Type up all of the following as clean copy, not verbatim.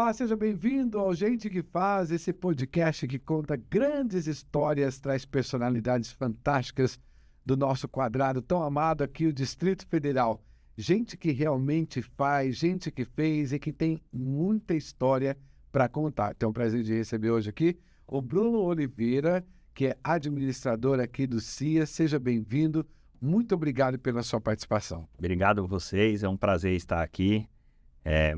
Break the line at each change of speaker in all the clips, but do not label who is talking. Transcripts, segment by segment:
Olá, seja bem-vindo ao Gente que Faz, esse podcast que conta grandes histórias, traz personalidades fantásticas do nosso quadrado tão amado aqui, o Distrito Federal. Gente que realmente faz, gente que fez e que tem muita história para contar. Tenho o prazer de receber hoje aqui o Bruno Oliveira, que é administrador aqui do CIA. Seja bem-vindo. Muito obrigado pela sua participação.
Obrigado a vocês, é um prazer estar aqui.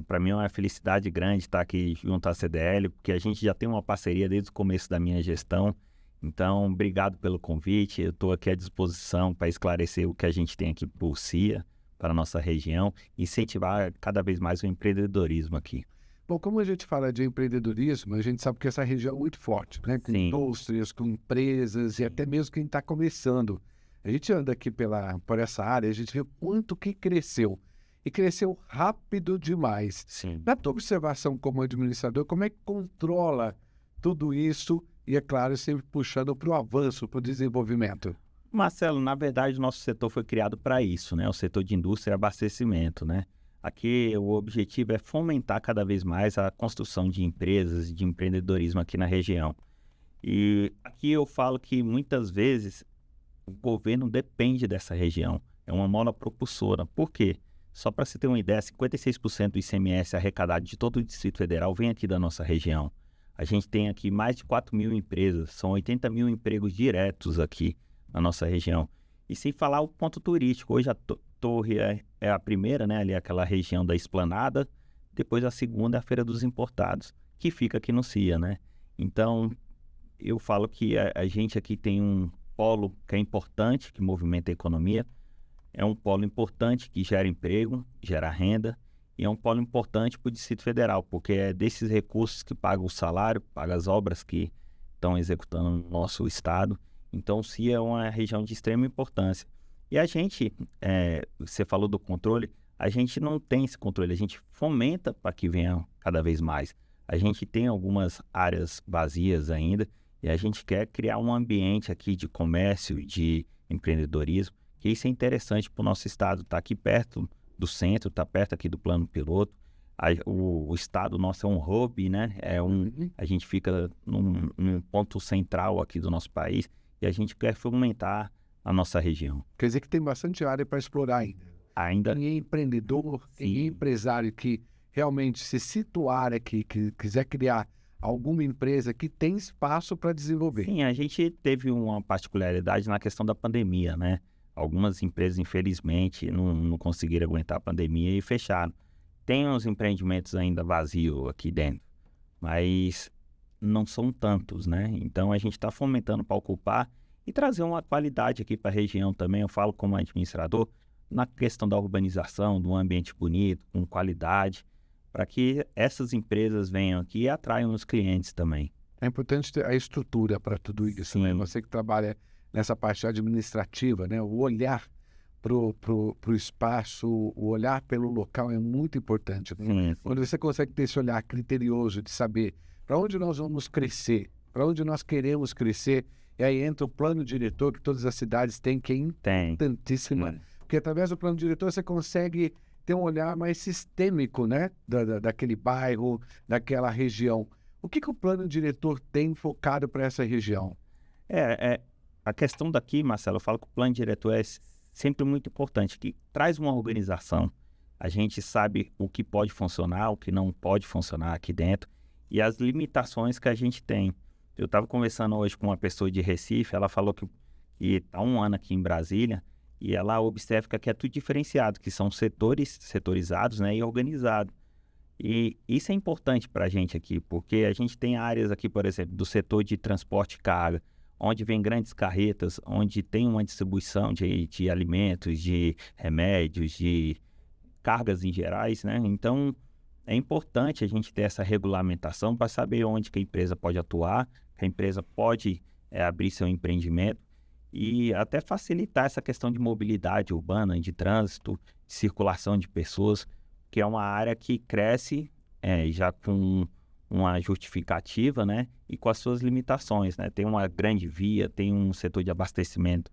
Para mim é uma felicidade grande estar aqui junto à CDL, porque a gente já tem uma parceria desde o começo da minha gestão. Então, obrigado pelo convite. Eu estou aqui à disposição para esclarecer o que a gente tem aqui por CIA, para a nossa região, e incentivar cada vez mais o empreendedorismo aqui.
Bom, como a gente fala de empreendedorismo, a gente sabe que essa região é muito forte, né? Com
Sim.
indústrias, com empresas e até mesmo quem está começando. A gente anda aqui por essa área, a gente vê o quanto que cresceu. E cresceu rápido demais.
Sim.
Na tua observação como administrador, como é que controla tudo isso? E, é claro, sempre puxando para o avanço, para o desenvolvimento.
Marcelo, na verdade, o nosso setor foi criado para isso, né? O setor de indústria e abastecimento, né? Aqui o objetivo é fomentar cada vez mais a construção de empresas e de empreendedorismo aqui na região. E aqui eu falo que muitas vezes o governo depende dessa região. É uma mola propulsora. Por quê? Só para você ter uma ideia, 56% do ICMS arrecadado de todo o Distrito Federal vem aqui da nossa região. A gente tem aqui mais de 4 mil empresas, são 80 mil empregos diretos aqui na nossa região. E sem falar o ponto turístico, hoje a Torre é a primeira, né, ali aquela região da Esplanada, depois a segunda é a Feira dos Importados, que fica aqui no CIA, né? Então, eu falo que a gente aqui tem um polo que é importante, que movimenta a economia, é um polo importante que gera emprego, gera renda, e é um polo importante para o Distrito Federal, porque é desses recursos que paga o salário, paga as obras que estão executando no nosso estado. Então, o CIA é uma região de extrema importância. E a gente, você falou do controle, a gente não tem esse controle, a gente fomenta para que venha cada vez mais. A gente tem algumas áreas vazias ainda, e a gente quer criar um ambiente aqui de comércio, de empreendedorismo, que isso é interessante para o nosso estado, está aqui perto do centro, está perto aqui do plano piloto. O estado nosso é um hub, né? A gente fica num ponto central aqui do nosso país e a gente quer fomentar a nossa região.
Quer dizer que tem bastante área para explorar ainda. Quem é empreendedor, quem é empresário que realmente se situar aqui, que quiser criar alguma empresa que tem espaço para desenvolver.
Sim, a gente teve uma particularidade na questão da pandemia, né? Algumas empresas, infelizmente, não conseguiram aguentar a pandemia e fecharam. Tem uns empreendimentos ainda vazios aqui dentro, mas não são tantos, né? Então, a gente está fomentando para ocupar e trazer uma qualidade aqui para a região também. Eu falo como administrador, na questão da urbanização, de um ambiente bonito, com qualidade, para que essas empresas venham aqui e atraiam os clientes também.
É importante ter a estrutura para tudo isso, né? Você que trabalha nessa parte administrativa, né? O olhar pro espaço, o olhar pelo local é muito importante. Né? Quando você consegue ter esse olhar criterioso de saber para onde nós vamos crescer, para onde nós queremos crescer, e aí entra o plano diretor que todas as cidades têm, que é importantíssimo. Porque através do plano diretor você consegue ter um olhar mais sistêmico, né? Daquele bairro, daquela região. O que o plano diretor tem focado para essa região?
A questão daqui, Marcelo, eu falo que o plano diretor é sempre muito importante, que traz uma organização. A gente sabe o que pode funcionar, o que não pode funcionar aqui dentro e as limitações que a gente tem. Eu estava conversando hoje com uma pessoa de Recife, ela falou que está 1 ano aqui em Brasília e ela observa que aqui é tudo diferenciado, que são setorizados, né, e organizados. E isso é importante para a gente aqui, porque a gente tem áreas aqui, por exemplo, do setor de transporte e carga, onde vem grandes carretas, onde tem uma distribuição de alimentos, de remédios, de cargas em gerais, né? Então, é importante a gente ter essa regulamentação para saber onde que a empresa pode atuar, que a empresa pode abrir seu empreendimento e até facilitar essa questão de mobilidade urbana, de trânsito, de circulação de pessoas, que é uma área que cresce já com uma justificativa, né, e com as suas limitações, né, tem uma grande via, tem um setor de abastecimento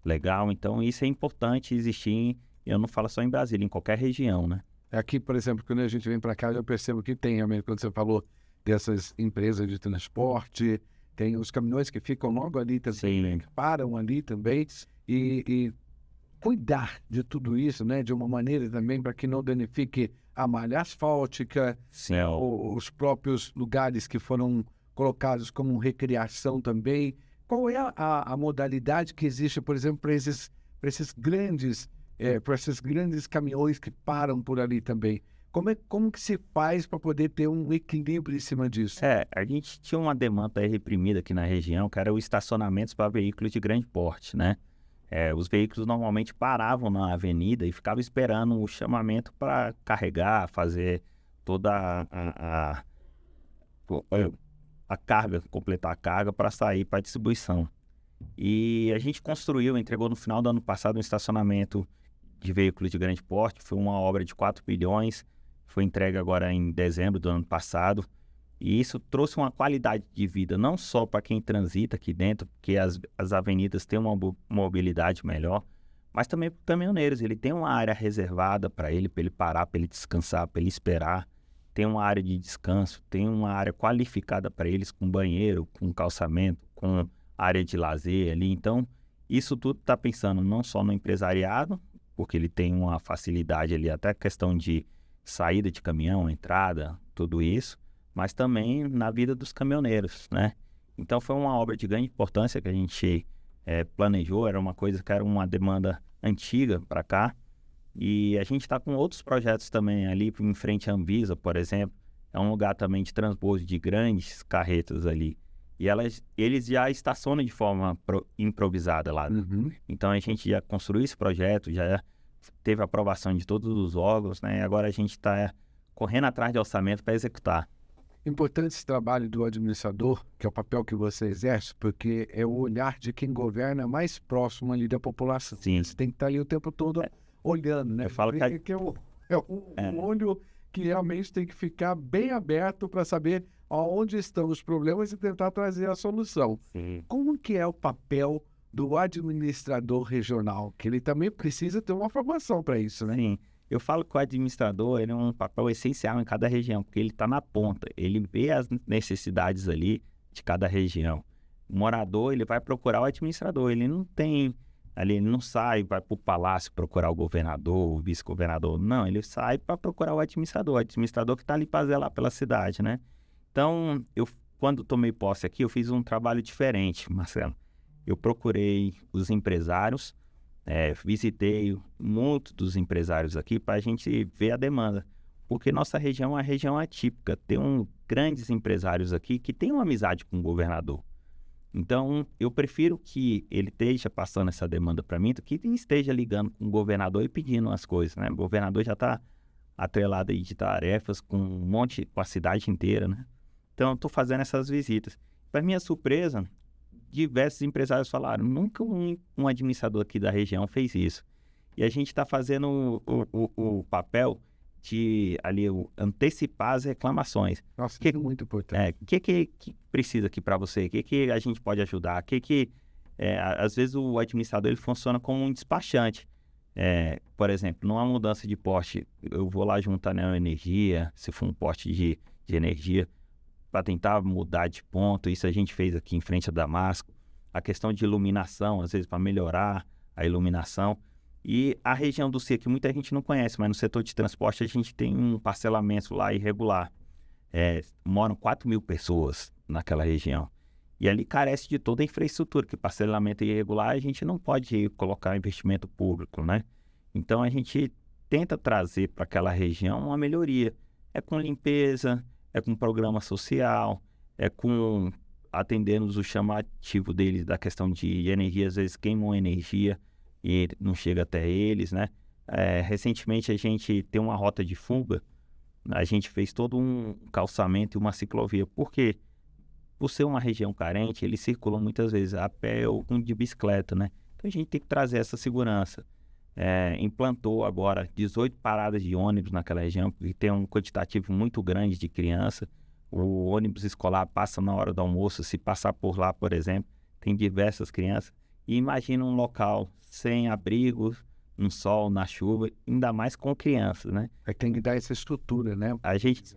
legal, então isso é importante existir, eu não falo só em Brasília, em qualquer região, né.
Aqui, por exemplo, quando a gente vem para cá, eu percebo que tem, realmente, quando você falou dessas empresas de transporte, tem os caminhões que ficam logo ali também, né,
Sim,
que param ali também, e cuidar de tudo isso, né, de uma maneira também para que não danifique a malha asfáltica,
sim.
os próprios lugares que foram colocados como recreação também. Qual é a modalidade que existe, por exemplo, para esses grandes caminhões que param por ali também? Como que se faz para poder ter um equilíbrio em cima disso?
A gente tinha uma demanda reprimida aqui na região, que era o estacionamento para veículos de grande porte, né? Os veículos normalmente paravam na avenida e ficavam esperando o chamamento para carregar, fazer toda a carga, completar a carga para sair para distribuição. E a gente entregou no final do ano passado um estacionamento de veículos de grande porte, foi uma obra de 4 bilhões, foi entregue agora em dezembro do ano passado, e isso trouxe uma qualidade de vida, não só para quem transita aqui dentro, porque as avenidas têm uma mobilidade melhor, mas também para os caminhoneiros. Ele tem uma área reservada para ele parar, para ele descansar, para ele esperar, tem uma área de descanso, tem uma área qualificada para eles, com banheiro, com calçamento, com área de lazer ali. Então, isso tudo está pensando não só no empresariado, porque ele tem uma facilidade ali, até questão de saída de caminhão, entrada, tudo isso, mas também na vida dos caminhoneiros, né? Então, foi uma obra de grande importância que a gente planejou, era uma coisa que era uma demanda antiga para cá, e a gente está com outros projetos também ali em frente à Anvisa, por exemplo, é um lugar também de transbordo de grandes carretas ali, e eles já estacionam de forma improvisada lá.
Uhum.
Então a gente já construiu esse projeto, já teve aprovação de todos os órgãos, né? E agora a gente está correndo atrás de orçamento para executar.
Importante esse trabalho do administrador, que é o papel que você exerce, porque é o olhar de quem governa mais próximo ali da população.
Sim.
Você tem que estar ali o tempo todo olhando, né?
Eu falo que
é o olho que realmente tem que ficar bem aberto para saber aonde estão os problemas e tentar trazer a solução.
Sim.
Como que é o papel do administrador regional? Que ele também precisa ter uma formação para isso, né?
Sim. Eu falo que o administrador ele é um papel essencial em cada região, porque ele está na ponta, ele vê as necessidades ali de cada região. O morador ele vai procurar o administrador, ele não tem ali, ele não sai, vai para o palácio procurar o governador, o vice-governador, não, ele sai para procurar o administrador que está ali para zelar pela cidade, né? Então, quando tomei posse aqui, eu fiz um trabalho diferente, Marcelo. Eu procurei os empresários, visitei muitos dos empresários aqui para a gente ver a demanda, porque nossa região é uma região atípica, tem grandes empresários aqui que têm uma amizade com o governador. Então, eu prefiro que ele esteja passando essa demanda para mim do que esteja ligando com o governador e pedindo as coisas, né? O governador já está atrelado aí de tarefas com a cidade inteira, né? Então, eu estou fazendo essas visitas. Para minha surpresa, diversos empresários falaram, nunca um administrador aqui da região fez isso. E a gente está fazendo o papel de ali, antecipar as reclamações.
Nossa, isso é muito importante.
O que precisa aqui para você? O que a gente pode ajudar? Às vezes o administrador ele funciona como um despachante. Por exemplo, numa mudança de poste, eu vou lá juntar a energia, se for um poste de energia, para tentar mudar de ponto. Isso a gente fez aqui em frente a Damasco. A questão de iluminação, às vezes para melhorar a iluminação. E a região do C, que muita gente não conhece, mas no setor de transporte a gente tem um parcelamento lá irregular. Moram 4 mil pessoas naquela região. E ali carece de toda a infraestrutura, que parcelamento irregular a gente não pode colocar investimento público, né? Então a gente tenta trazer para aquela região uma melhoria. É com limpeza, é com programa social, é com atendendo o chamativo deles da questão de energia, às vezes queimam energia e não chega até eles, né? Recentemente a gente tem uma rota de fuga, a gente fez todo um calçamento e uma ciclovia, porque por ser uma região carente, eles circulam muitas vezes a pé ou de bicicleta, né? Então a gente tem que trazer essa segurança. Implantou agora 18 paradas de ônibus naquela região, porque tem um quantitativo muito grande de criança. O ônibus escolar passa na hora do almoço, se passar por lá, por exemplo, tem diversas crianças. E imagina um local sem abrigo, no sol, na chuva, ainda mais com crianças, né?
Tem que dar essa estrutura, né?
A gente...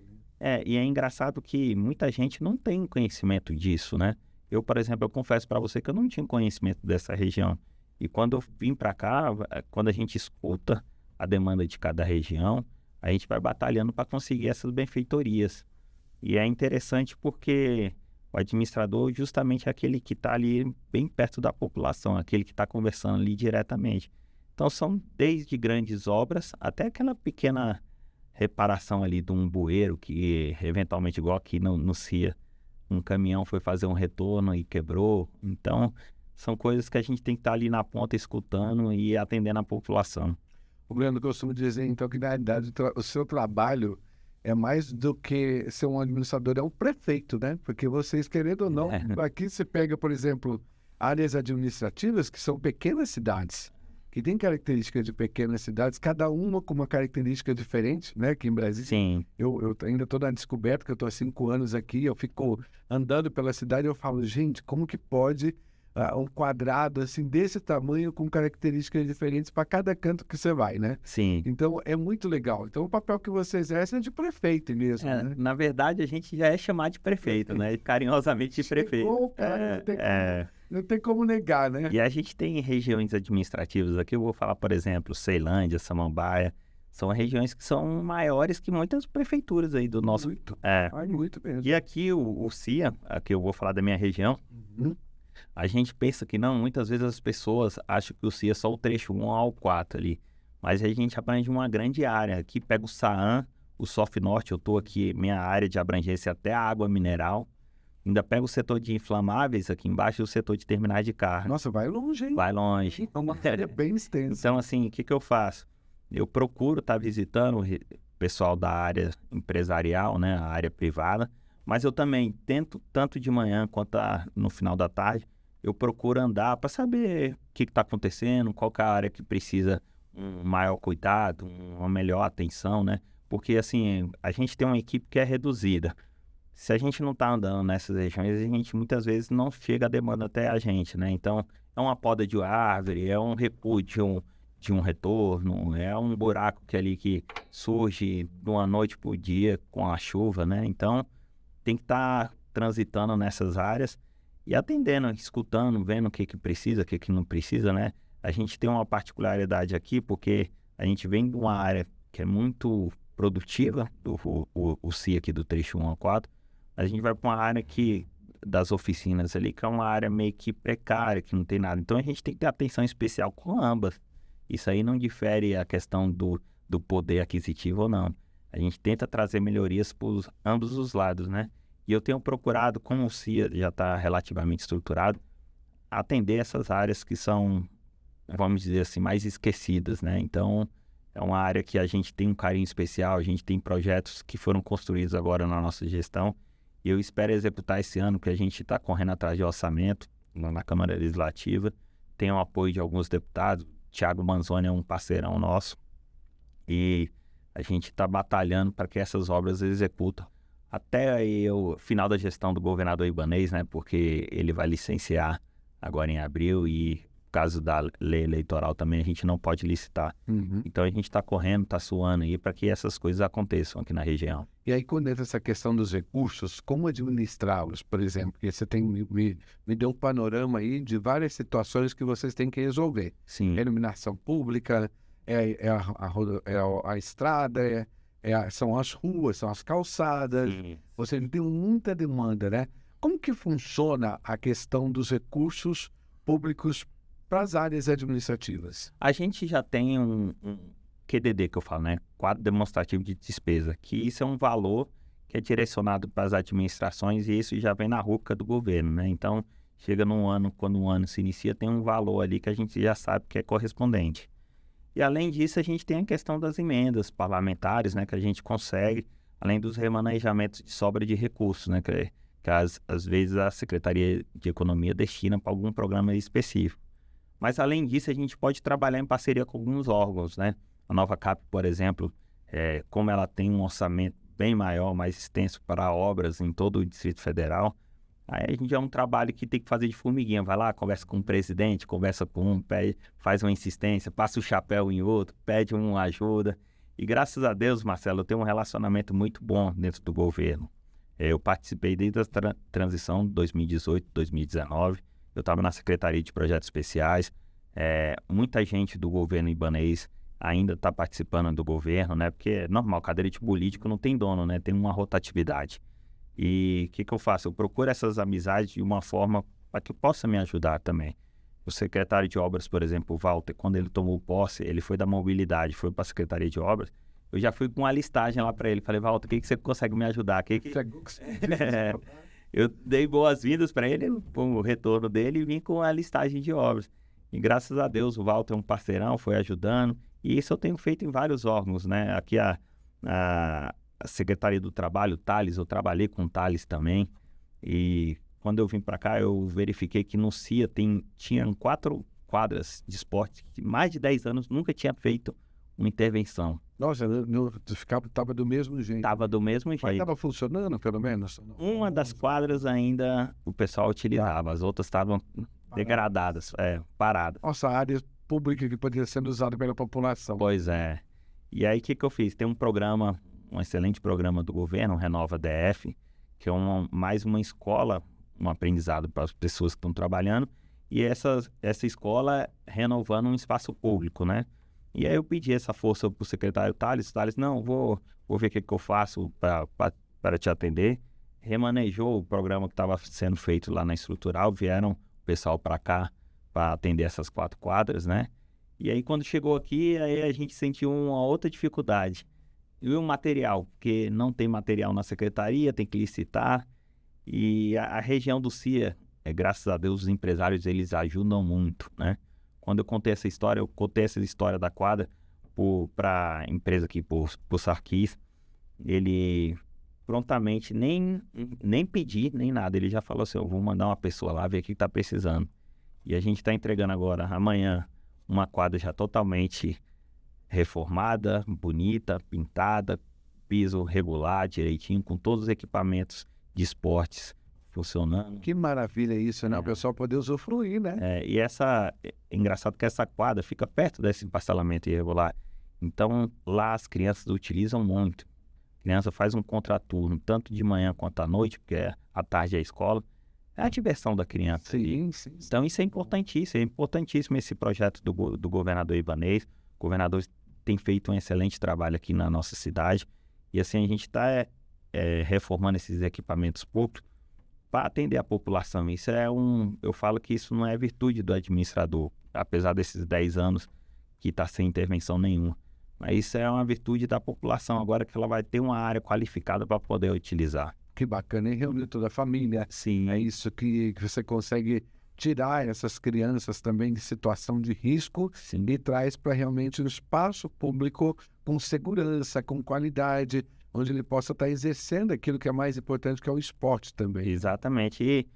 e é engraçado que muita gente não tem conhecimento disso, né? Eu, por exemplo, eu confesso para você que eu não tinha conhecimento dessa região. E quando eu vim para cá, quando a gente escuta a demanda de cada região, a gente vai batalhando para conseguir essas benfeitorias. E é interessante porque o administrador justamente é aquele que está ali bem perto da população, aquele que está conversando ali diretamente. Então são desde grandes obras até aquela pequena reparação ali de um bueiro que eventualmente, igual aqui no CIA, um caminhão foi fazer um retorno e quebrou. Então são coisas que a gente tem que estar ali na ponta escutando e atendendo a população.
O Breno, eu costumo dizer, então, que na realidade o seu trabalho é mais do que ser um administrador, é um prefeito, né? Porque vocês, querendo ou não, aqui você pega, por exemplo, áreas administrativas que são pequenas cidades, que têm características de pequenas cidades, cada uma com uma característica diferente, né? Aqui em Brasília.
Sim.
Eu ainda estou na descoberta, que eu estou há 5 anos aqui, eu fico andando pela cidade e eu falo, gente, como que pode um quadrado assim desse tamanho com características diferentes para cada canto que você vai, né?
Sim.
Então é muito legal. Então o papel que você exerce é de prefeito mesmo, né?
Na verdade, a gente já é chamado de prefeito, né? Carinhosamente de prefeito.
Chegou, cara, não tem como negar, né?
E a gente tem regiões administrativas aqui, eu vou falar, por exemplo, Ceilândia, Samambaia, são regiões que são maiores que muitas prefeituras aí do nosso...
Muito, muito mesmo.
E aqui o CIA, aqui eu vou falar da minha região, a gente pensa que não, muitas vezes as pessoas acham que o CIA é só o trecho 1 ao 4 ali, mas a gente abrange uma grande área. Aqui pega o Saam, o SOF Norte, eu estou aqui, minha área de abrangência até a água mineral, ainda pega o setor de inflamáveis aqui embaixo e o setor de terminais de carga.
Nossa, vai longe, hein?
Vai longe.
É uma área bem extensa.
Então, assim, o que eu faço? Eu procuro estar visitando o pessoal da área empresarial, né, a área privada, mas eu também tento, tanto de manhã quanto no final da tarde, eu procuro andar para saber o que está acontecendo, qual que é a área que precisa um maior cuidado, uma melhor atenção, né? Porque, assim, a gente tem uma equipe que é reduzida. Se a gente não está andando nessas regiões, a gente muitas vezes não chega a demanda até a gente, né? Então, é uma poda de árvore, é um recuo de um retorno, é um buraco que surge de uma noite para o dia com a chuva, né? Então, tem que estar transitando nessas áreas e atendendo, escutando, vendo o que precisa, o que não precisa, né? A gente tem uma particularidade aqui, porque a gente vem de uma área que é muito produtiva, o CIA aqui do trecho 1 ao 4, a gente vai para uma área das oficinas ali, que é uma área meio que precária, que não tem nada. Então a gente tem que ter atenção especial com ambas. Isso aí não difere a questão do poder aquisitivo ou não. A gente tenta trazer melhorias por ambos os lados, né? E eu tenho procurado, como o CIA já está relativamente estruturado, atender essas áreas que são, vamos dizer assim, mais esquecidas, né? Então, é uma área que a gente tem um carinho especial, a gente tem projetos que foram construídos agora na nossa gestão, e eu espero executar esse ano, que a gente está correndo atrás de orçamento na Câmara Legislativa, tem o apoio de alguns deputados, Thiago Manzoni é um parceirão nosso, e a gente está batalhando para que essas obras executem até o final da gestão do governador Ibanez, né? Porque ele vai licenciar agora em abril e, por causa da lei eleitoral também, a gente não pode licitar. Então a gente está correndo, está suando aí para que essas coisas aconteçam aqui na região.
E aí, quando entra essa questão dos recursos, como administrá-los, por exemplo? Porque você me deu um panorama aí de várias situações que vocês têm que resolver.
Sim.
Iluminação pública, a estrada, são as ruas, são as calçadas.
Sim.
Você tem muita demanda, né? Como que funciona a questão dos recursos públicos para as áreas administrativas?
A gente já tem um QDD, que eu falo, né? Quadro Demonstrativo de Despesa, que isso é um valor que é direcionado para as administrações e isso já vem na rúbrica do governo, né? Então, chega num ano, quando um ano se inicia, tem um valor ali que a gente já sabe que é correspondente. E, além disso, a gente tem a questão das emendas parlamentares, né? Que a gente consegue, além dos remanejamentos de sobra de recursos, né? Que às vezes a Secretaria de Economia destina para algum programa específico. Mas, além disso, a gente pode trabalhar em parceria com alguns órgãos, né? A Nova Cap, por exemplo, como ela tem um orçamento bem maior, mais extenso para obras em todo o Distrito Federal, Aí a gente é um trabalho que tem que fazer de formiguinha. Vai lá, conversa com o presidente, conversa com um, pede, faz uma insistência, passa o chapéu em outro, pede uma ajuda. E graças a Deus, Marcelo, eu tenho um relacionamento muito bom dentro do governo. Eu participei desde a transição de 2018, 2019. Eu estava na Secretaria de Projetos Especiais. Muita gente do governo ibanês ainda está participando do governo, né? Porque é normal, cadeira de político não tem dono, né? Tem uma rotatividade. E o que eu faço? Eu procuro essas amizades de uma forma para que possa me ajudar também. O secretário de Obras, por exemplo, o Walter, quando ele tomou posse, ele foi da mobilidade, foi para a Secretaria de Obras. Eu já fui com uma listagem lá para ele. Falei, Walter, o que você consegue me ajudar? Eu dei boas-vindas para ele, com o retorno dele, e vim com a listagem de obras. E graças a Deus, o Walter é um parceirão, foi ajudando. E isso eu tenho feito em vários órgãos, né? Aqui a Secretaria do Trabalho, o Thales, eu trabalhei com o Thales também. E quando eu vim para cá, eu verifiquei que no CIA tinham 4 quadras de esporte que mais de 10 anos nunca tinha feito uma intervenção.
Nossa, estava do mesmo jeito.
Estava do mesmo jeito.
Mas estava funcionando, pelo menos?
Uma das quadras ainda o pessoal utilizava, as outras estavam degradadas, paradas.
Nossa, área pública que poderia ser usada pela população.
Pois é. E aí, o que eu fiz? Tem um programa, um excelente programa do governo, o Renova DF, que é mais uma escola, um aprendizado para as pessoas que estão trabalhando, e essa escola renovando um espaço público, né? E aí eu pedi essa força para o secretário Thales. Thales, não, vou ver o que eu faço para te atender. Remanejou o programa que estava sendo feito lá na estrutural, vieram o pessoal para cá para atender essas 4 quadras, né? E aí quando chegou aqui, aí a gente sentiu uma outra dificuldade. E o material, porque não tem material na secretaria, tem que licitar. E a região do CIA, graças a Deus, os empresários, eles ajudam muito, né? Quando eu contei essa história da quadra para a empresa aqui, por Sarkis, ele prontamente, nem pedir, nem nada, ele já falou assim, eu vou mandar uma pessoa lá ver o que está precisando. E a gente está entregando agora, amanhã, uma quadra já totalmente reformada, bonita, pintada, piso regular, direitinho, com todos os equipamentos de esportes funcionando.
Que maravilha isso, né? O pessoal poder usufruir, né?
E é engraçado que essa quadra fica perto desse parcelamento irregular. Então, lá as crianças utilizam muito. A criança faz um contraturno, tanto de manhã quanto à noite, porque à tarde é a escola. É a diversão da criança.
Sim.
Então, isso é importantíssimo esse projeto do governador ibanês. O governador tem feito um excelente trabalho aqui na nossa cidade. E assim, a gente está reformando esses equipamentos públicos para atender a população. Isso eu falo que isso não é virtude do administrador, apesar desses 10 anos que está sem intervenção nenhuma. Mas isso é uma virtude da população, agora que ela vai ter uma área qualificada para poder utilizar.
Que bacana, e reunir toda a família.
Sim.
É isso que você consegue tirar essas crianças também de situação de risco.
Sim.
E traz para realmente o espaço público com segurança, com qualidade, onde ele possa estar exercendo aquilo que é mais importante, que é o esporte também.
Exatamente. E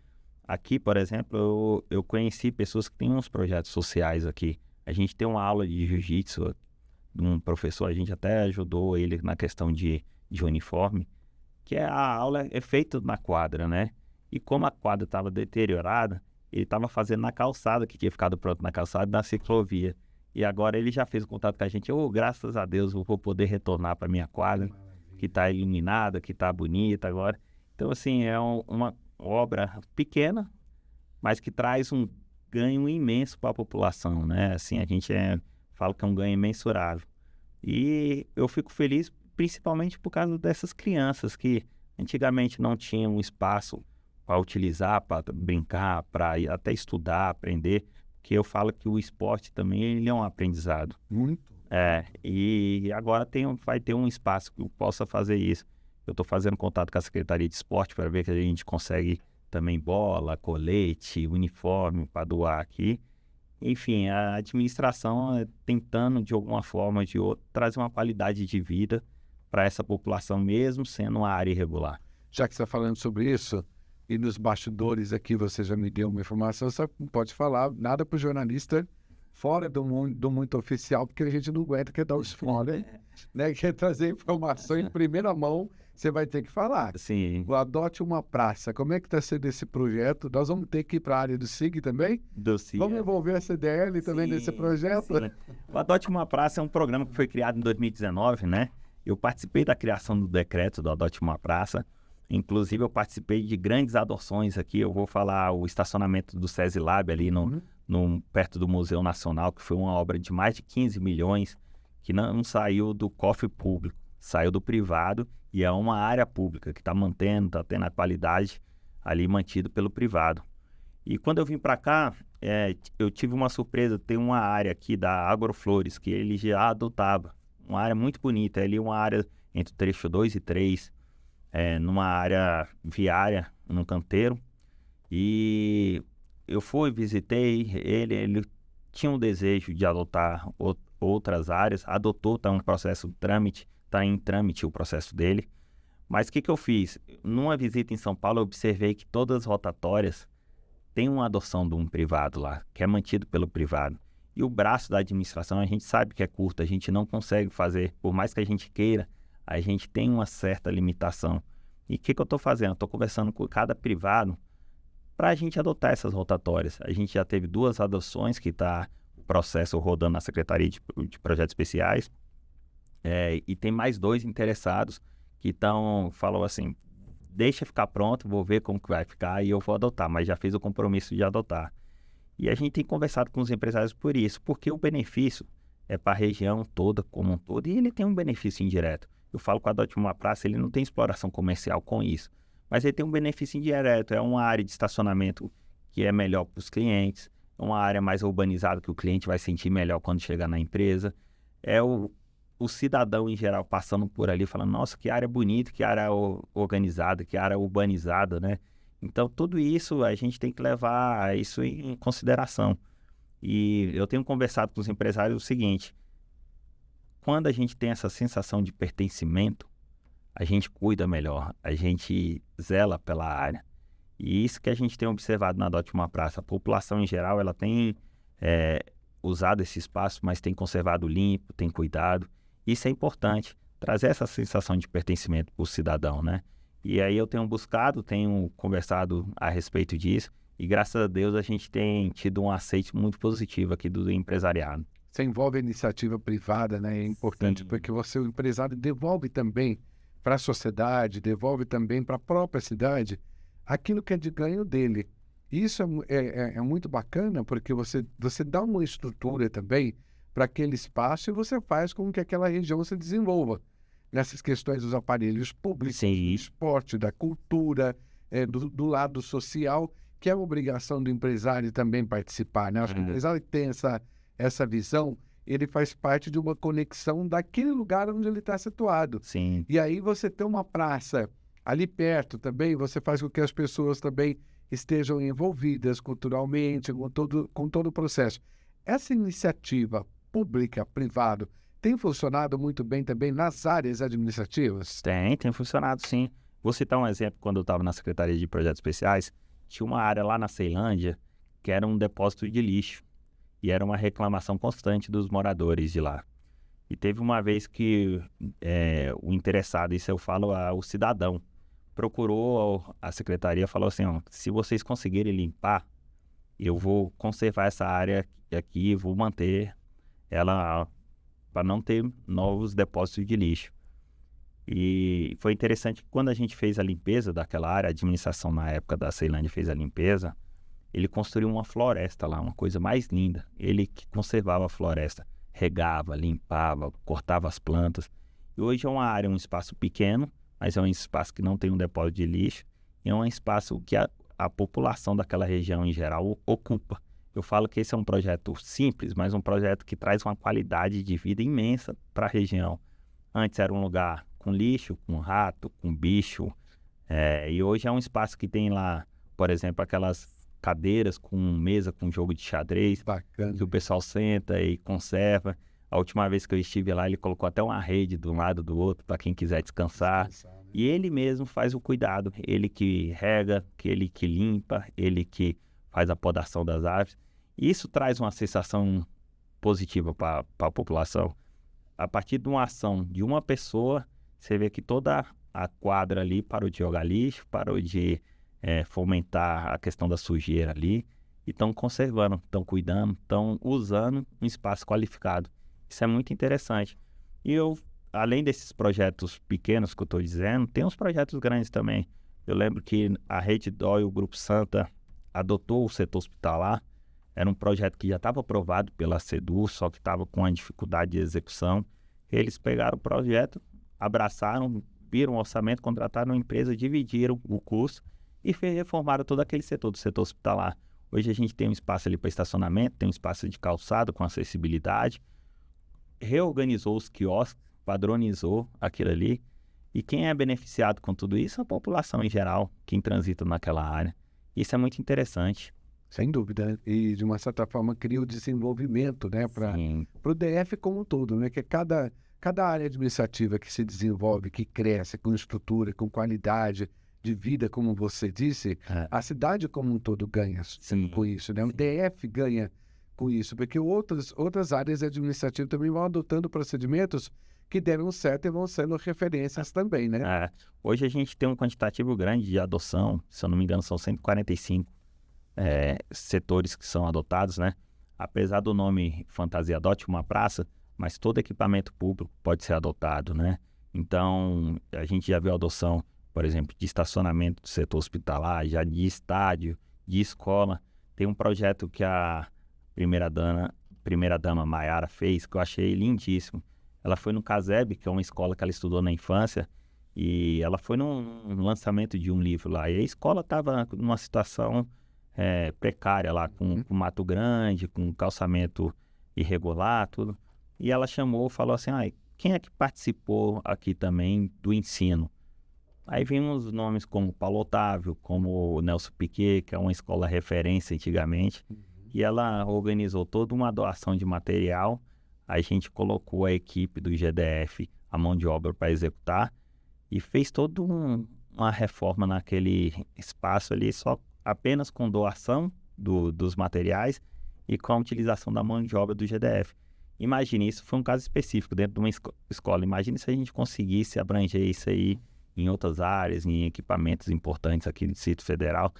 aqui, por exemplo, eu conheci pessoas que têm uns projetos sociais aqui. A gente tem uma aula de jiu-jitsu de um professor, a gente até ajudou ele na questão de uniforme, que a aula é feita na quadra, né? E como a quadra estava deteriorada, ele estava fazendo na calçada, que tinha ficado pronto na calçada, na ciclovia. E agora ele já fez o contato com a gente. Graças a Deus, eu vou poder retornar para minha quadra, que está iluminada, que está bonita agora. Então, assim, é uma obra pequena, mas que traz um ganho imenso para a população, né? Assim, a gente fala que é um ganho imensurável. E eu fico feliz, principalmente por causa dessas crianças que antigamente não tinham espaço para utilizar, para brincar, para até estudar, aprender, que eu falo que o esporte também ele é um aprendizado.
Muito.
E agora vai ter um espaço que eu possa fazer isso. Eu estou fazendo contato com a Secretaria de Esporte para ver que a gente consegue também bola, colete, uniforme para doar aqui. Enfim, a administração tentando de alguma forma ou de outra trazer uma qualidade de vida para essa população mesmo sendo uma área irregular.
Já que você está falando sobre isso, e nos bastidores aqui você já me deu uma informação, você não pode falar nada para o jornalista fora do muito oficial, porque a gente não aguenta, quer dar o spoiler, né? Quer trazer informação em primeira mão, você vai ter que falar.
Sim,
O Adote uma Praça, como é que está sendo esse projeto? Nós vamos ter que ir para a área do SIG também?
do CIA.
Vamos envolver a CDL também nesse projeto?
Sim. O Adote uma Praça é um programa que foi criado em 2019, né? Eu participei da criação do decreto do Adote uma Praça. Inclusive, eu participei de grandes adoções aqui. Eu vou falar o estacionamento do SESI Lab ali perto do Museu Nacional, que foi uma obra de mais de 15 milhões, que não saiu do cofre público, saiu do privado e é uma área pública que está mantendo, está tendo a qualidade ali mantido pelo privado. E quando eu vim para cá, eu tive uma surpresa. Tem uma área aqui da Agroflores que ele já adotava. Uma área muito bonita, ali uma área entre o trecho 2 e 3, numa área viária, num canteiro. E eu visitei ele tinha um desejo de adotar outras áreas, adotou, está em trâmite o processo dele. Mas o que eu fiz? Numa visita em São Paulo, eu observei que todas as rotatórias têm uma adoção de um privado lá, que é mantido pelo privado. E o braço da administração, a gente sabe que é curto, a gente não consegue fazer, por mais que a gente queira, a gente tem uma certa limitação. E o que eu estou fazendo? Eu estou conversando com cada privado para a gente adotar essas rotatórias. A gente já teve 2 adoções que está o processo rodando na Secretaria de Projetos Especiais, e tem mais 2 interessados que falam assim, deixa ficar pronto, vou ver como que vai ficar e eu vou adotar, mas já fiz o compromisso de adotar. E a gente tem conversado com os empresários por isso, porque o benefício é para a região toda, como um todo, e ele tem um benefício indireto. Eu falo com a Adote uma Praça, ele não tem exploração comercial com isso, mas ele tem um benefício indireto, é uma área de estacionamento que é melhor para os clientes, é uma área mais urbanizada que o cliente vai sentir melhor quando chegar na empresa, é o cidadão em geral passando por ali falando, nossa, que área bonita, que área organizada, que área urbanizada, né? Então, tudo isso a gente tem que levar isso em consideração. E eu tenho conversado com os empresários o seguinte, quando a gente tem essa sensação de pertencimento, a gente cuida melhor, a gente zela pela área. E isso que a gente tem observado na Adote uma Praça. A população em geral, ela tem usado esse espaço, mas tem conservado limpo, tem cuidado. Isso é importante, trazer essa sensação de pertencimento para o cidadão, né? E aí eu tenho conversado a respeito disso e graças a Deus a gente tem tido um aceite muito positivo aqui do empresariado.
Você envolve a iniciativa privada, né? É importante,
Sim.
porque o empresário devolve também para a sociedade, devolve também para a própria cidade aquilo que é de ganho dele. Isso é muito bacana, porque você dá uma estrutura também para aquele espaço e você faz com que aquela região se desenvolva nessas questões dos aparelhos públicos,
Sim.
do esporte, da cultura, do lado social, que é a obrigação do empresário também participar, né? Acho que o empresário que tem essa visão, ele faz parte de uma conexão daquele lugar onde ele está situado.
Sim.
E aí você tem uma praça ali perto também, você faz com que as pessoas também estejam envolvidas culturalmente, com todo o processo. Essa iniciativa pública, privada, tem funcionado muito bem também nas áreas administrativas?
Tem funcionado sim. Vou citar um exemplo, quando eu estava na Secretaria de Projetos Especiais, tinha uma área lá na Ceilândia que era um depósito de lixo e era uma reclamação constante dos moradores de lá. E teve uma vez que o interessado, isso eu falo o cidadão, procurou a secretaria e falou assim, ó, se vocês conseguirem limpar, eu vou conservar essa área aqui, vou manter ela para não ter novos depósitos de lixo. E foi interessante que quando a gente fez a limpeza daquela área, a administração na época da Ceilândia fez a limpeza, ele construiu uma floresta lá, uma coisa mais linda. Ele que conservava a floresta, regava, limpava, cortava as plantas. E hoje é uma área, um espaço pequeno, mas é um espaço que não tem um depósito de lixo, e é um espaço que a população daquela região em geral ocupa. Eu falo que esse é um projeto simples, mas um projeto que traz uma qualidade de vida imensa para a região. Antes era um lugar com lixo, com rato, com bicho, e hoje é um espaço que tem lá, por exemplo, aquelas cadeiras com mesa, com jogo de xadrez,
Bacana.
que o pessoal senta e conserva. A última vez que eu estive lá, ele colocou até uma rede de um lado do outro para quem quiser descansar. E ele mesmo faz o cuidado, ele que rega, ele que limpa, ele que faz a podação das árvores. Isso traz uma sensação positiva para a população. A partir de uma ação de uma pessoa, você vê que toda a quadra ali, parou de jogar lixo, parou de fomentar a questão da sujeira ali, e estão conservando, estão cuidando, estão usando um espaço qualificado. Isso é muito interessante. E além desses projetos pequenos que eu estou dizendo, tem uns projetos grandes também. Eu lembro que a Rede Dó e o Grupo Santa adotou o setor hospitalar. Era um projeto que já estava aprovado pela SEDU, só que estava com uma dificuldade de execução. Eles pegaram o projeto, abraçaram, viram o orçamento, contrataram uma empresa, dividiram o custo e reformaram todo aquele setor do setor hospitalar. Hoje a gente tem um espaço ali para estacionamento, tem um espaço de calçado com acessibilidade, reorganizou os quiosques, padronizou aquilo ali. E quem é beneficiado com tudo isso é a população em geral, quem transita naquela área. Isso é muito interessante.
Sem dúvida. E, de uma certa forma, cria o desenvolvimento, né, para o DF como um todo, né? Que cada área administrativa que se desenvolve, que cresce com estrutura, com qualidade de vida, como você disse, a cidade como um todo ganha com isso, né? O DF ganha com isso, porque outras áreas administrativas também vão adotando procedimentos que deram certo e vão sendo referências também, né?
Hoje a gente tem um quantitativo grande de adoção, se eu não me engano são 145 setores que são adotados, né? Apesar do nome Fantasia Adote uma praça, mas todo equipamento público pode ser adotado, né? Então, a gente já viu a adoção, por exemplo, de estacionamento do setor hospitalar, já de estádio, de escola. Tem um projeto que a primeira-dama Maiara fez, que eu achei lindíssimo. Ela foi no CASEB, que é uma escola que ela estudou na infância, e ela foi num lançamento de um livro lá. E a escola estava numa situação precária lá, com mato grande, com calçamento irregular, tudo. E ela falou assim, quem é que participou aqui também do ensino? Aí vimos nomes como Paulo Otávio, como o Nelson Piquet, que é uma escola referência antigamente, e ela organizou toda uma doação de material. A gente colocou a equipe do GDF, a mão de obra para executar, e fez toda uma reforma naquele espaço ali, só apenas com doação dos materiais e com a utilização da mão de obra do GDF. Imagine, isso foi um caso específico dentro de uma escola. Imagine se a gente conseguisse abranger isso aí em outras áreas, em equipamentos importantes aqui no Distrito Federal.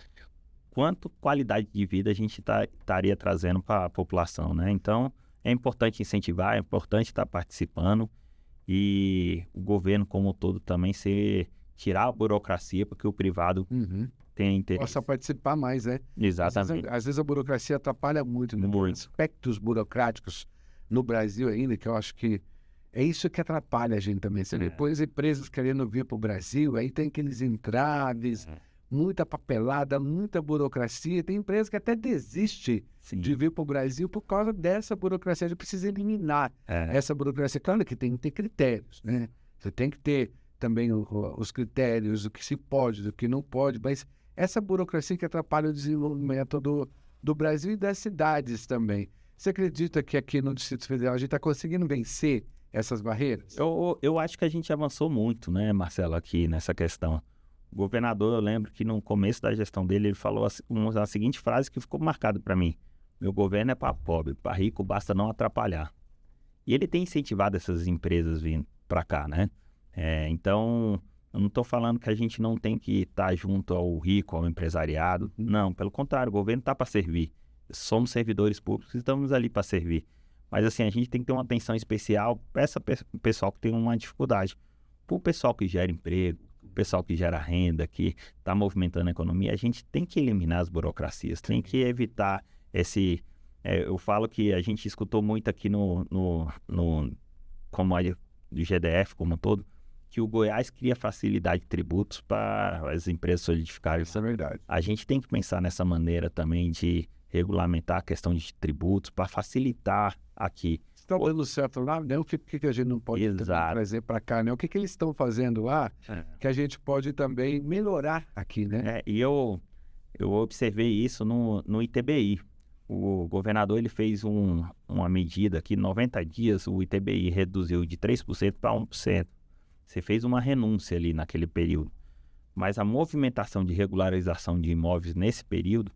Quanto qualidade de vida a gente estaria trazendo para a população, né? Então, é importante incentivar, é importante estar participando e o governo como um todo também tirar a burocracia, porque o privado tem interesse.
Possa participar mais, né?
Exatamente.
Às vezes a burocracia atrapalha muito, né? Tem aspectos burocráticos no Brasil ainda, que eu acho que é isso que atrapalha a gente também. Você vê, depois empresas querendo vir para o Brasil, aí tem aqueles entraves, muita papelada, muita burocracia. Tem empresa que até desiste de vir para o Brasil por causa dessa burocracia. A gente precisa eliminar essa burocracia. Claro que tem que ter critérios, né? Você tem que ter também os critérios, o que se pode, do que não pode, mas essa burocracia que atrapalha o desenvolvimento do Brasil e das cidades também. Você acredita que aqui no Distrito Federal a gente está conseguindo vencer essas barreiras?
Eu acho que a gente avançou muito, né, Marcelo, aqui nessa questão. O governador, eu lembro que no começo da gestão dele, ele falou a seguinte frase que ficou marcada para mim: meu governo é para pobre, para rico basta não atrapalhar. E ele tem incentivado essas empresas vindo para cá, né? Então, eu não estou falando que a gente não tem que estar junto ao rico, ao empresariado. Não, pelo contrário, o governo está para servir. Somos servidores públicos e estamos ali para servir. Mas assim, a gente tem que ter uma atenção especial para esse pessoal que tem uma dificuldade. Para o pessoal que gera emprego, o pessoal que gera renda, que está movimentando a economia, a gente tem que eliminar as burocracias, tem que evitar esse... eu falo que a gente escutou muito aqui como do GDF como um todo, que o Goiás cria facilidade de tributos para as empresas solidificarem.
Isso é verdade.
A gente tem que pensar nessa maneira também de regulamentar a questão de tributos para facilitar aqui.
Está dando certo lá, né? O que a gente não pode trazer para cá, né? O que eles estão fazendo lá que a gente pode também melhorar aqui, né?
E eu observei isso no ITBI. O governador ele fez uma medida que em 90 dias o ITBI reduziu de 3% para 1%. Você fez uma renúncia ali naquele período. Mas a movimentação de regularização de imóveis nesse período,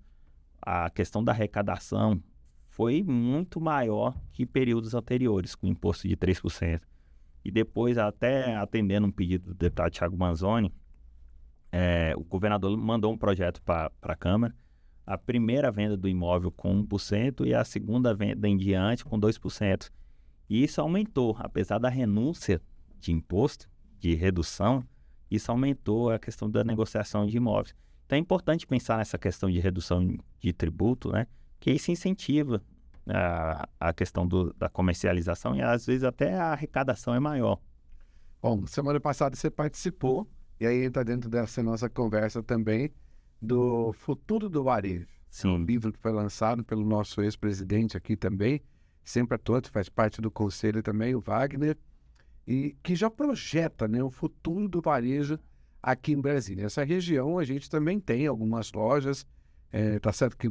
a questão da arrecadação foi muito maior que períodos anteriores, com imposto de 3%. E depois, até atendendo um pedido do deputado Thiago Manzoni, o governador mandou um projeto para a Câmara, a primeira venda do imóvel com 1% e a segunda venda em diante com 2%. E isso aumentou, apesar da renúncia de imposto, de redução, isso aumentou a questão da negociação de imóveis. Então é importante pensar nessa questão de redução de tributo, né? Que isso incentiva a questão da comercialização e às vezes até a arrecadação é maior.
Bom, semana passada você participou, e aí entra dentro dessa nossa conversa também, do Futuro do Varejo.
Sim.
Um livro que foi lançado pelo nosso ex-presidente aqui também, sempre a todos, faz parte do conselho também, o Wagner, e que já projeta, né, o futuro do varejo aqui em Brasília. Essa região a gente também tem algumas lojas, tá certo que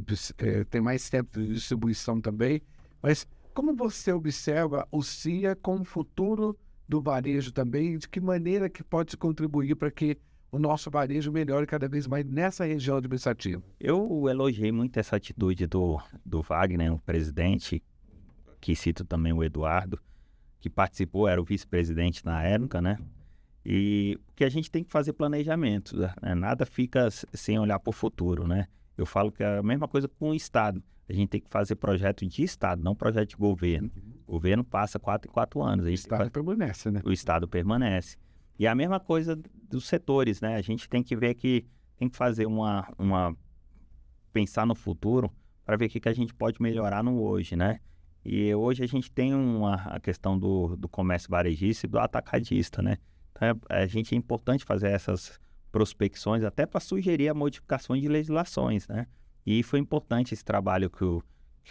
tem mais tempo de distribuição também, mas como você observa o CIA com o futuro do varejo também, de que maneira que pode contribuir para que o nosso varejo melhore cada vez mais nessa região administrativa?
Eu elogiei muito essa atitude do Wagner, o presidente, que cito também o Eduardo, que participou, era o vice-presidente na época, né? E que a gente tem que fazer planejamento, né? Nada fica sem olhar para o futuro, né? Eu falo que é a mesma coisa com o Estado. A gente tem que fazer projeto de Estado, não projeto de governo. O governo passa 4 em 4 anos.
O Estado permanece, né?
O Estado permanece. E a mesma coisa dos setores, né? A gente tem que ver que tem que fazer pensar no futuro para ver o que a gente pode melhorar no hoje, né? E hoje a gente tem a questão do comércio varejista e do atacadista, né? Então a gente é importante fazer essas prospecções até para sugerir a modificação de legislações, né? E foi importante esse trabalho que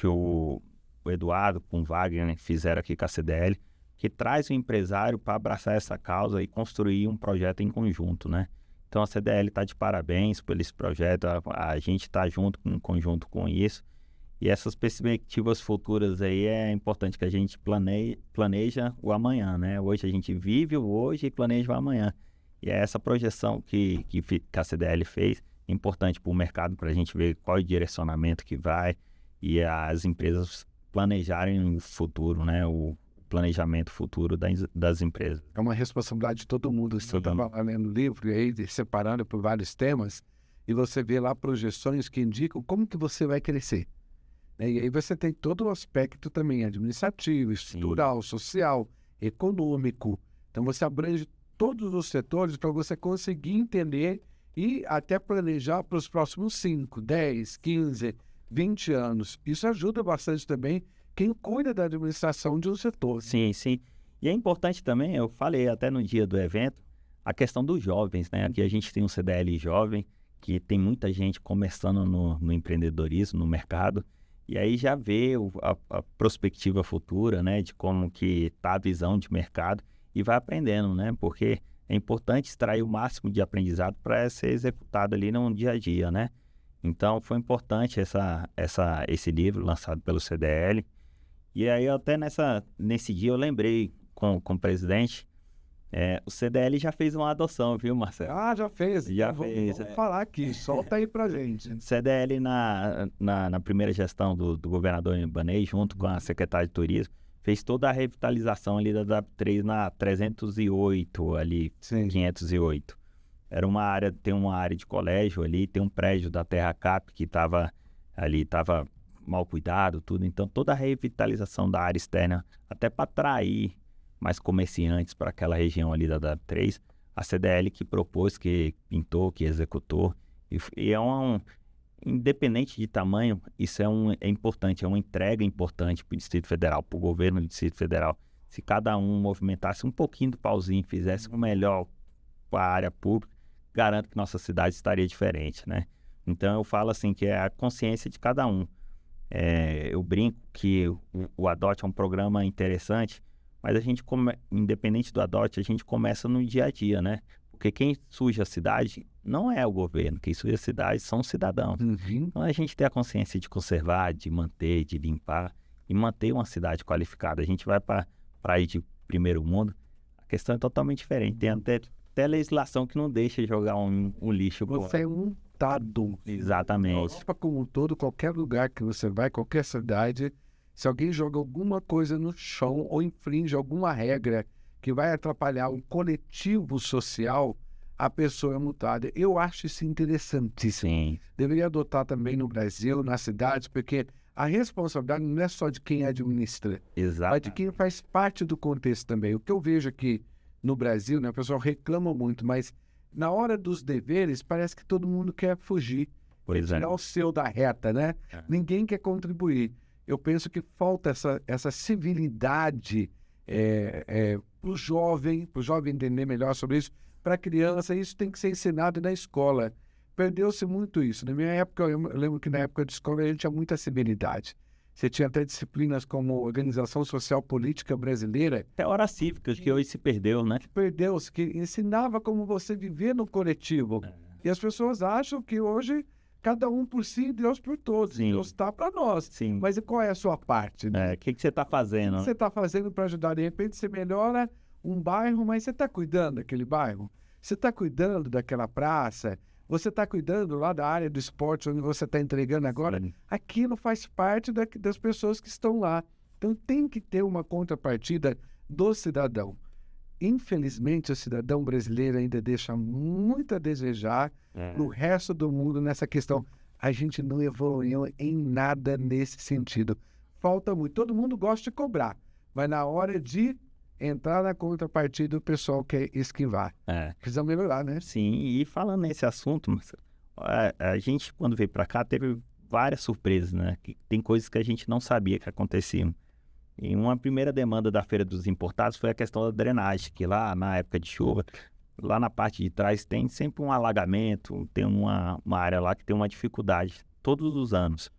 o Eduardo com o Wagner, né, fizeram aqui com a CDL, que traz o empresário para abraçar essa causa e construir um projeto em conjunto, né? Então a CDL está de parabéns por esse projeto, a gente está junto, em conjunto com isso. E essas perspectivas futuras aí é importante que a gente planeja o amanhã, né? Hoje a gente vive o hoje e planeja o amanhã. E é essa projeção que a CDL fez, importante para o mercado, para a gente ver qual é o direcionamento que vai e as empresas planejarem o futuro, né? O planejamento futuro das empresas.
É uma responsabilidade de todo mundo. Você estava lendo o livro e aí separando por vários temas e você vê lá projeções que indicam como que você vai crescer. E aí você tem todo o aspecto também administrativo, estrutural, social, econômico. Então você abrange todos os setores para você conseguir entender e até planejar para os próximos 5, 10, 15, 20 anos. Isso ajuda bastante também quem cuida da administração de um setor.
Sim, sim. E é importante também, eu falei até no dia do evento, a questão dos jovens, né? Aqui a gente tem um CDL jovem, que tem muita gente começando no empreendedorismo, no mercado, e aí já vê a perspectiva futura, né? De como que está a visão de mercado e vai aprendendo, né? Porque é importante extrair o máximo de aprendizado para ser executado ali no dia a dia, né? Então foi importante esse livro lançado pelo CDL. E aí até nesse dia eu lembrei com o presidente, o CDL já fez uma adoção, viu, Marcelo?
Ah, já fez.
Já
então,
fez.
Vamos falar aqui, solta aí pra gente.
CDL na primeira gestão do governador Ibanez, junto com a secretária de Turismo, fez toda a revitalização ali da DAP3 na 308, ali,
Sim.
508. Tem uma área de colégio ali, tem um prédio da Terra Cap que estava mal cuidado, tudo. Então, toda a revitalização da área externa, até para atrair mais comerciantes para aquela região ali da DAP3, a CDL que propôs, que pintou, que executou. E independente de tamanho, isso é importante, é uma entrega importante para o Distrito Federal, para o governo do Distrito Federal. Se cada um movimentasse um pouquinho do pauzinho, fizesse o melhor para a área pública, garanto que nossa cidade estaria diferente, né? Então eu falo assim que é a consciência de cada um. Eu brinco que o ADOT é um programa interessante, mas a gente, independente do ADOT, a gente começa no dia a dia, né? Porque quem suja a cidade não é o governo, quem suja a cidade são os cidadãos.
Uhum.
Então a gente tem a consciência de conservar, de manter, de limpar e manter uma cidade qualificada. A gente vai para aí de primeiro mundo, a questão é totalmente diferente. Tem até legislação que não deixa jogar um lixo.
Você é um dado.
Exatamente.
Europa como um todo, qualquer lugar que você vai, qualquer cidade, se alguém joga alguma coisa no chão ou infringe alguma regra que vai atrapalhar o coletivo social, a pessoa é multada. Eu acho isso interessantíssimo.
Sim,
Deveria adotar também no Brasil, nas cidades, porque a responsabilidade não é só de quem administra, mas
exato.
de quem faz parte do contexto também. O que eu vejo aqui no Brasil, né, o pessoal reclama muito, mas na hora dos deveres parece que todo mundo quer fugir,
Pois é.
tirar o seu da reta, né?
É.
Ninguém quer contribuir. Eu penso que falta essa civilidade para o jovem entender melhor sobre isso, para a criança, isso tem que ser ensinado na escola. Perdeu-se muito isso. Na minha época, eu lembro que na época de escola a gente tinha muita civilidade. Você tinha até disciplinas como Organização Social Política Brasileira.
Até horas cívicas, que hoje se perdeu, né?
Perdeu-se, que ensinava como você viver no coletivo. E as pessoas acham que hoje cada um por si, Deus por todos.
Sim.
Deus está para nós.
Sim.
Mas e qual é a sua parte? Né?
O que você está fazendo?
O que você está fazendo para ajudar? De repente você melhora um bairro, mas você está cuidando daquele bairro? Você está cuidando daquela praça? Você está cuidando lá da área do esporte, onde você está entregando agora?
Sim.
Aquilo faz parte das pessoas que estão lá. Então tem que ter uma contrapartida do cidadão. Infelizmente, o cidadão brasileiro ainda deixa muito a desejar no resto do mundo nessa questão. A gente não evoluiu em nada nesse sentido. Falta muito. Todo mundo gosta de cobrar, mas na hora de entrar na contrapartida, o pessoal quer esquivar. Precisa melhorar, né?
Sim, e falando nesse assunto, Marcelo, a gente, quando veio para cá, teve várias surpresas, né? Tem coisas que a gente não sabia que aconteciam. E uma primeira demanda da Feira dos Importados foi a questão da drenagem, que lá na época de chuva, lá na parte de trás tem sempre um alagamento, tem uma área lá que tem uma dificuldade, todos os anos.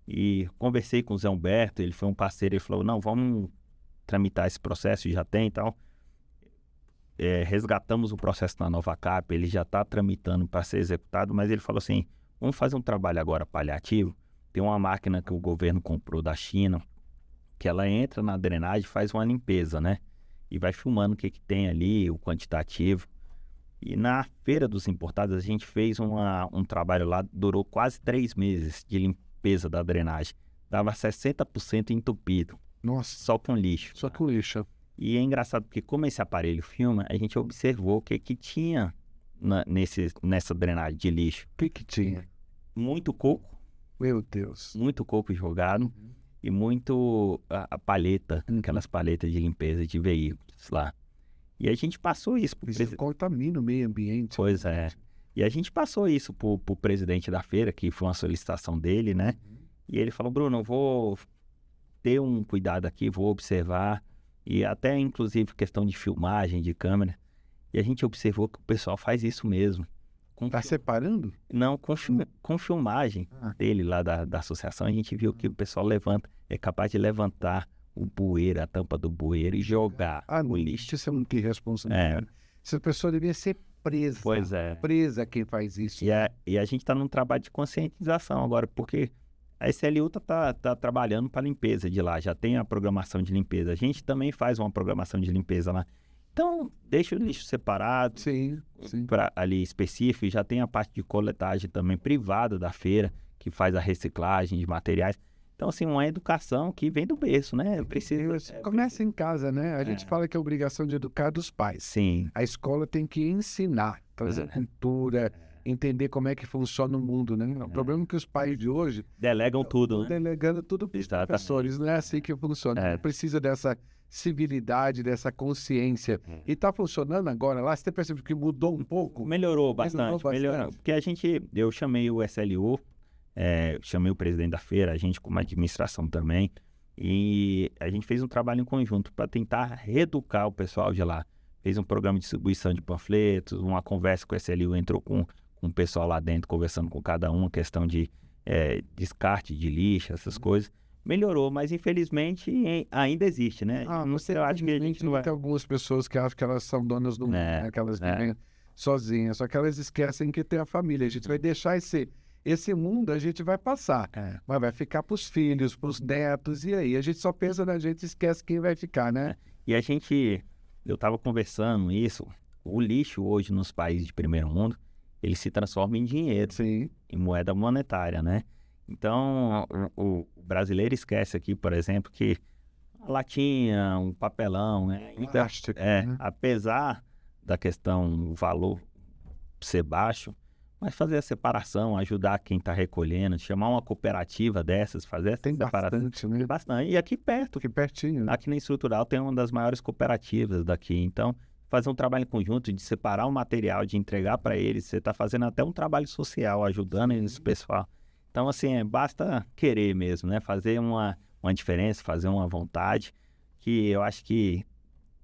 E conversei com o Zé Humberto, ele foi um parceiro, ele falou, não, vamos tramitar esse processo, já tem e tal. Resgatamos o processo na Nova Cap, ele já está tramitando para ser executado, mas ele falou assim, vamos fazer um trabalho agora paliativo. Tem uma máquina que o governo comprou da China, que ela entra na drenagem, faz uma limpeza, né? E vai filmando o que tem ali, o quantitativo. E na Feira dos Importados, a gente fez um trabalho lá, durou quase 3 meses de limpeza da drenagem. Dava 60% entupido.
Nossa,
Só com lixo.
só com lixo.
E é engraçado porque como esse aparelho filma, a gente observou o que tinha nessa drenagem de lixo.
O que tinha?
Muito coco.
Meu Deus.
Muito coco jogado. E muito a palheta, aquelas paletas de limpeza de veículos lá. E a gente passou isso pro
Isso contamina o meio ambiente.
Pois é. E a gente passou isso pro presidente da feira, que foi uma solicitação dele, né? E ele falou, Bruno, eu vou ter um cuidado aqui, vou observar. E até, inclusive, questão de filmagem, de câmera. E a gente observou que o pessoal faz isso mesmo.
Está separando?
Não, com filmagem dele lá da associação, a gente viu que o pessoal é capaz de levantar o bueiro, a tampa do bueiro e jogar o lixo.
Isso é muito irresponsável. Essa pessoa devia ser presa.
Pois é.
Presa quem faz isso.
E a gente está num trabalho de conscientização agora, porque a SLU está trabalhando para a limpeza de lá, já tem a programação de limpeza. A gente também faz uma programação de limpeza lá. Então, deixa o lixo separado,
sim.
Ali específico, e já tem a parte de coletagem também privada da feira, que faz a reciclagem de materiais. Então, assim, uma educação que vem do berço, né?
Começa em casa, né? A gente fala que é obrigação de educar dos pais.
Sim.
A escola tem que ensinar, trazer cultura, entender como é que funciona o mundo, né? O problema é que os pais de hoje...
delegam tudo, né?
Delegando tudo para os professores. Não é assim que funciona. Precisa dessa civilidade, dessa consciência. E está funcionando agora lá? Você tem percebido que mudou um pouco?
Melhorou bastante. Melhorou. Porque eu chamei o SLU, chamei o presidente da feira, a gente como administração também, e a gente fez um trabalho em conjunto para tentar reeducar o pessoal de lá. Fez um programa de distribuição de panfletos, uma conversa com o SLU, entrou com o pessoal lá dentro, conversando com cada um, questão de descarte de lixo, essas coisas. Melhorou, mas infelizmente ainda existe, né?
Não sei, eu acho que a gente não vai... Tem algumas pessoas que acham que elas são donas do mundo, né? Que elas vivem sozinhas, só que elas esquecem que tem a família. A gente vai deixar esse mundo, a gente vai passar, mas vai ficar para os filhos, para os netos, e aí? A gente só pensa na gente e esquece quem vai ficar, né?
E eu estava conversando isso, o lixo hoje nos países de primeiro mundo, ele se transforma em dinheiro,
sim,
em moeda monetária, né? Então, o brasileiro esquece aqui, por exemplo, que latinha, um papelão, né?
Plástico, né?
Apesar da questão, o valor ser baixo, mas fazer a separação, ajudar quem está recolhendo, chamar uma cooperativa dessas, fazer essa
Tem
separação.
bastante, né?
Tem bastante. E aqui perto,
Aqui pertinho, né?
aqui na Estrutural tem uma das maiores cooperativas daqui. Então, fazer um trabalho em conjunto de separar o material, de entregar para eles, você está fazendo até um trabalho social, ajudando esse pessoal. Então, assim, basta querer mesmo, né? Fazer uma diferença, fazer uma vontade, que eu acho que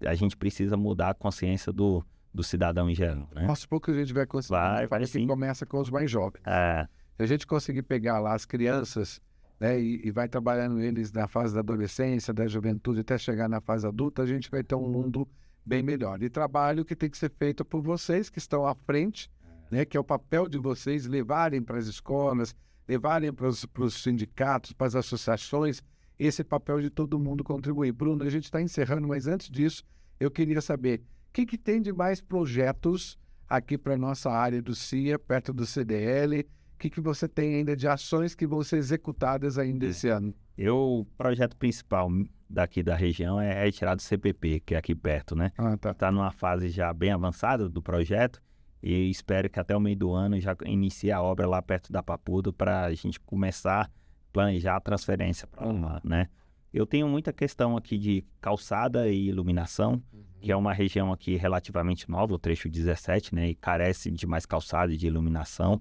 a gente precisa mudar a consciência do cidadão em geral, né?
Aos poucos a gente vai conseguir.
Vai
Parece que
sim.
começa com os mais jovens.
É,
Se a gente conseguir pegar lá as crianças, né, e vai trabalhando eles na fase da adolescência, da juventude, até chegar na fase adulta, a gente vai ter um mundo bem melhor. E trabalho que tem que ser feito por vocês que estão à frente, né, que é o papel de vocês levarem para as escolas, levarem para os sindicatos, para as associações, esse papel de todo mundo contribuir. Bruno, a gente está encerrando, mas antes disso, eu queria saber o que tem de mais projetos aqui para a nossa área do CIA, perto do CDL. O que você tem ainda de ações que vão ser executadas ainda esse ano?
o projeto principal daqui da região é retirar do CPP, que é aqui perto, né?
Ah, tá.
Está numa fase já bem avançada do projeto e espero que até o meio do ano já inicie a obra lá perto da Papudo para a gente começar a planejar a transferência para lá, né? Eu tenho muita questão aqui de calçada e iluminação, que é uma região aqui relativamente nova, o trecho 17, né? E carece de mais calçada e de iluminação.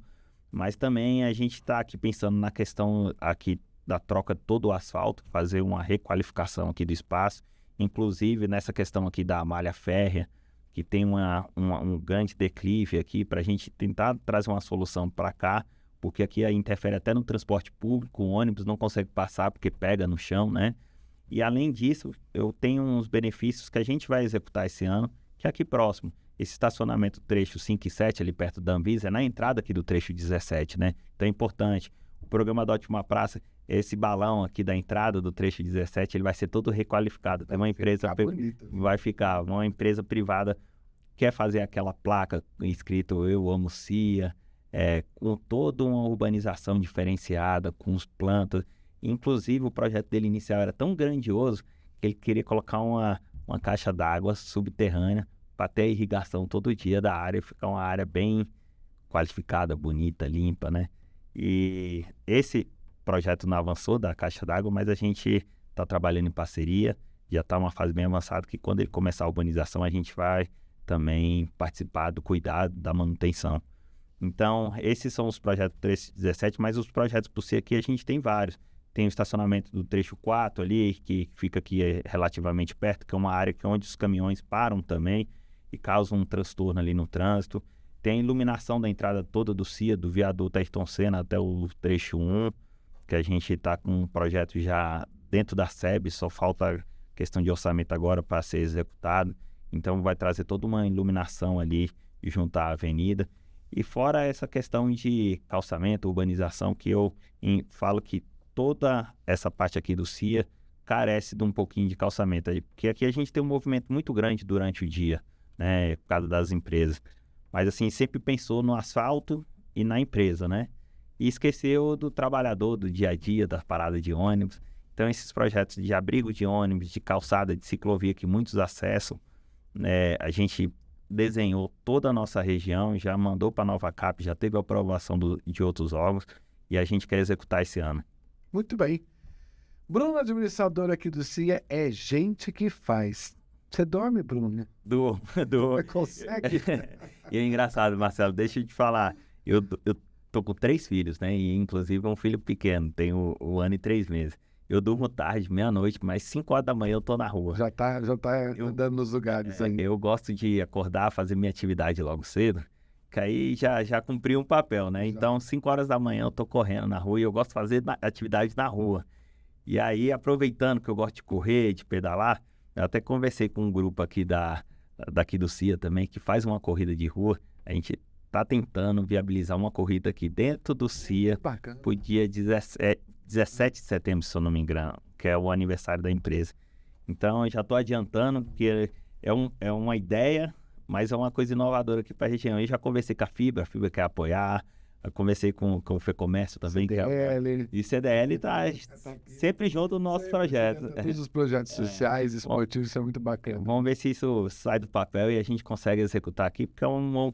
Mas também a gente está aqui pensando na questão aqui da troca de todo o asfalto, fazer uma requalificação aqui do espaço, inclusive nessa questão aqui da malha férrea, que tem um grande declive aqui, para a gente tentar trazer uma solução para cá, porque aqui interfere até no transporte público, o ônibus não consegue passar porque pega no chão, né? E além disso, eu tenho uns benefícios que a gente vai executar esse ano, que é aqui próximo. Esse estacionamento trecho 5 e 7, ali perto da Anvisa, é na entrada aqui do trecho 17, né? Então é importante. O programa Adote uma Praça, esse balão aqui da entrada do trecho 17, ele vai ser todo requalificado. Tem uma empresa vai ficar, uma empresa privada quer fazer aquela placa escrito Eu Amo CIA, com toda uma urbanização diferenciada, com os plantas. Inclusive, o projeto dele inicial era tão grandioso que ele queria colocar uma caixa d'água subterrânea para ter irrigação todo dia da área, ficar uma área bem qualificada, bonita, limpa, né? E esse projeto não avançou da caixa d'água, mas a gente está trabalhando em parceria, já está uma fase bem avançada, que quando ele começar a urbanização, a gente vai também participar do cuidado, da manutenção. Então, esses são os projetos do trecho 17, mas os projetos por si aqui a gente tem vários. Tem o estacionamento do trecho 4 ali, que fica aqui relativamente perto, que é uma área onde os caminhões param também e causam um transtorno ali no trânsito. Tem a iluminação da entrada toda do CIA, do viaduto Ayrton Senna até o trecho 1, que a gente está com um projeto já dentro da SEB, só falta questão de orçamento agora para ser executado. Então vai trazer toda uma iluminação ali junto à avenida. E fora essa questão de calçamento, urbanização, que eu falo que toda essa parte aqui do CIA carece de um pouquinho de calçamento. Porque aqui a gente tem um movimento muito grande durante o dia, né, por causa das empresas. Mas assim, sempre pensou no asfalto e na empresa, né? E esqueceu do trabalhador, do dia a dia, da parada de ônibus. Então esses projetos de abrigo de ônibus, de calçada, de ciclovia que muitos acessam, né, a gente desenhou toda a nossa região, já mandou para a Nova Cap, já teve a aprovação de outros órgãos e a gente quer executar esse ano.
Muito bem. Bruno, administrador aqui do CIA, é gente que faz. Você dorme, Bruno? Consegue?
E é engraçado, Marcelo, deixa eu te falar. Eu tô com 3 filhos, né? E inclusive um filho pequeno, tem um ano e 3 meses. Eu durmo tarde, meia-noite, mas 5 horas da manhã eu tô na rua.
Já tá andando nos lugares aí.
Eu gosto de acordar, fazer minha atividade logo cedo, que aí já cumpri um papel, né? Então, 5 horas da manhã eu tô correndo na rua e eu gosto de fazer atividade na rua. E aí, aproveitando que eu gosto de correr, de pedalar, eu até conversei com um grupo aqui daqui do CIA também, que faz uma corrida de rua. A gente tá tentando viabilizar uma corrida aqui dentro do CIA pro dia 17 de setembro, se eu não me engano, que é o aniversário da empresa. Então, eu já tô adiantando, porque é uma ideia, mas é uma coisa inovadora aqui para a região. Eu já conversei com a Fibra quer apoiar, Eu conversei com o FEComércio também, que é,
CDL.
e CDL está sempre junto no nosso projeto.
Todos os projetos sociais, esportivos, isso é muito bacana.
Vamos ver se isso sai do papel e a gente consegue executar aqui, porque é uma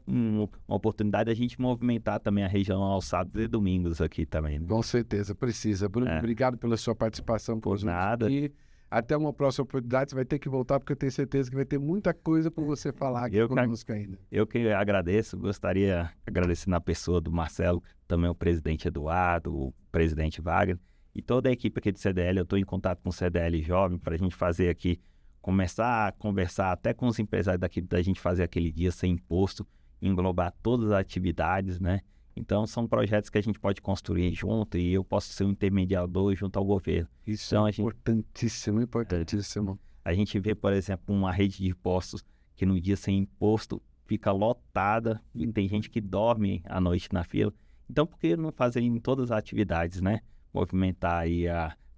oportunidade de a gente movimentar também a região aos sábados e domingos aqui também. Né?
Com certeza, precisa. Bruno, obrigado pela sua participação.
Por nada.
E até uma próxima oportunidade, você vai ter que voltar, porque eu tenho certeza que vai ter muita coisa para você falar aqui conosco ainda.
Eu que agradeço, gostaria de agradecer na pessoa do Marcelo, também o presidente Eduardo, o presidente Wagner, e toda a equipe aqui do CDL. Eu estou em contato com o CDL Jovem para a gente fazer aqui, começar a conversar até com os empresários daqui, da gente fazer aquele dia sem imposto, englobar todas as atividades, né? Então, são projetos que a gente pode construir junto e eu posso ser um intermediador junto ao governo.
Isso
então,
é importantíssimo, importantíssimo.
A gente vê, por exemplo, uma rede de postos que no dia sem imposto fica lotada e tem gente que dorme à noite na fila. Então, por que não fazer em todas as atividades, né? Movimentar aí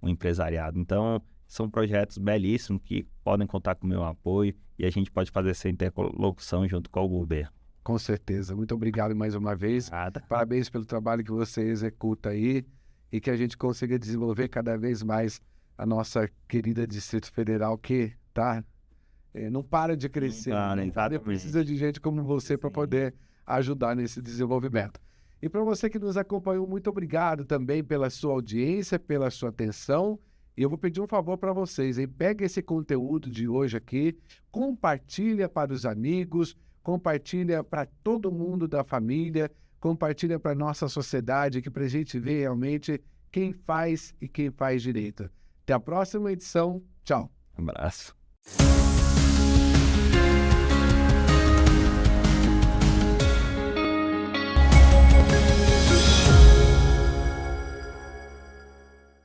o empresariado. Então, são projetos belíssimos que podem contar com o meu apoio e a gente pode fazer essa interlocução junto com o governo.
Com certeza. Muito obrigado mais uma vez.
Nada.
Parabéns pelo trabalho que você executa aí e que a gente consiga desenvolver cada vez mais a nossa querida Distrito Federal, que não para de crescer. Precisa de gente como você para poder ajudar nesse desenvolvimento. E para você que nos acompanhou, muito obrigado também pela sua audiência, pela sua atenção. E eu vou pedir um favor para vocês, hein? Pega esse conteúdo de hoje aqui, compartilha para os amigos, compartilha para todo mundo da família, compartilha para a nossa sociedade, que para a gente ver realmente quem faz e quem faz direito. Até a próxima edição. Tchau.
Um abraço.